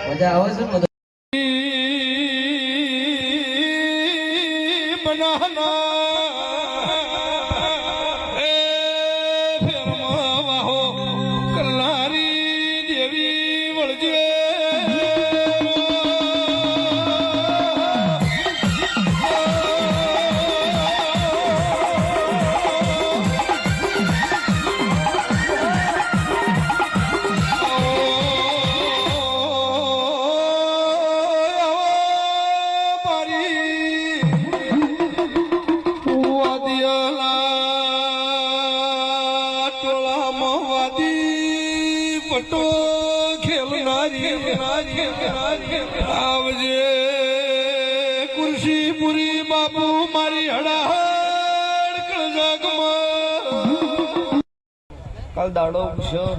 મજા આવે છે પટો ખેલનારી આવજે કુર્સી પુરી બાપુ મારી હડાહડ કળજાગમાં કાલ દાડો પૂછ્યો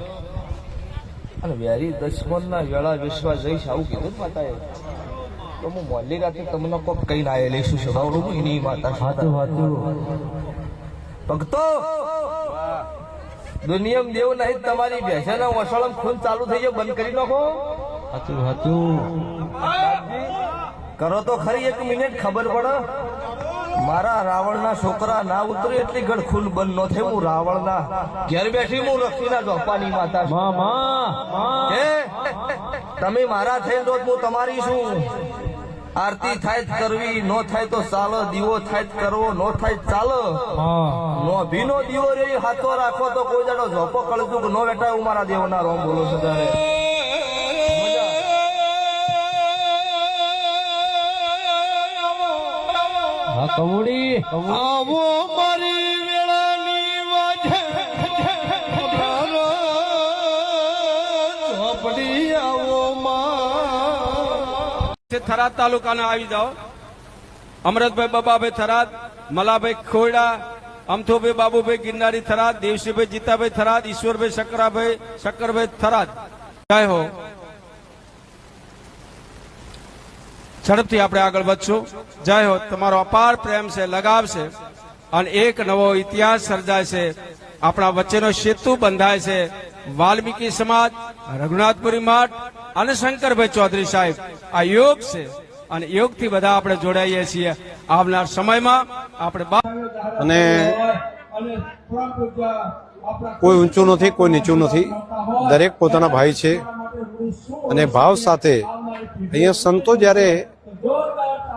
અને વેરી દશમનના વેળા વિશ્વાસ જઈશ આવું કીધું માતાએ તો હું મોલી રાતે તમને કોક કઈ ના લઈશું શોધાવડું હું એની માતા ભક્તો દુનિયમ દેવ નહીં તમારી ભેંસના વસળમ ખૂન ચાલુ થઈ ગયો બંધ કરી નાખો કરો તો ખરી 1 મિનિટ ખબર પડે મારા રાવણના છોકરા ના ઉતરે એટલી ઘડ ખૂન બંધ ન થાય હું રાવણના ઘેર બેઠી હું રખીના જોપાની માતા તમે મારા થઈને રોજ હું તમારી છું આરતી થાય કરવી નો થાય તો ચાલે દીવો થાય કરવો નો થાય ચાલે નો ભીનો દીવો રે હાથો રાખો તો કોઈ જાડો ઝોપો કળજુક નો બેઠા હું મારા દેવના રોમ બોલો સદારે કમુડી આવો મારી વેળાની વાજે ઝોપડી આવો થરાદ તાલુકાના આવી જાઓ અમરતભાઈ બાબાભાઈ થરાદ મલાભાઈ ખોયડા અમથોભાઈ બાબુભાઈ ગિરનારી થરાદ દેવશ્રીભાઈ જીતાભાઈ થરાદ ઈશ્વરભાઈ શક્કરભાઈ થરાદ જય હો ઝડપથી આપણે આગળ વધશું જય હો તમારો અપાર પ્રેમ છે લગાવ છે અને એક નવો ઇતિહાસ સર્જાય છે આપણા વચ્ચેનો સેતુ બંધાય છે વાલ્મીકી સમાજ રઘુનાથપુરી મઠ અને શંકરભાઈ ચૌધરી સાહેબ આ યોગ છે અને યોગ થી બધા આપણે જોડાઈએ છીએ આવનાર સમયમાં આપણે અને કોઈ ઊંચું નથી કોઈ નીચું નથી દરેક પોતાના ભાઈ છે અને ભાવ સાથે અહીંયા સંતો જ્યારે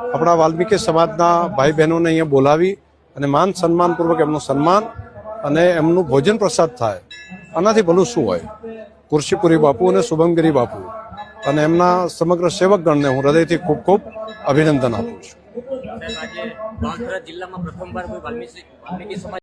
આપણા વાલ્મીકી સમાજના ભાઈ બહેનોને અહીંયા બોલાવી અને માન સન્માનપૂર્વક એમનું સન્માન અને એમનું ભોજન પ્રસાદ થાય આનાથી ભલું શું હોય કુર્શીપુરી બાપુ અને શુભમગીરી બાપુ અને એમના સમગ્ર સેવકગણને હું હૃદયથી ખૂબ ખૂબ અભિનંદન આપું છું. જિલ્લામાં પ્રથમવાર વાલ્મીકી સમાજ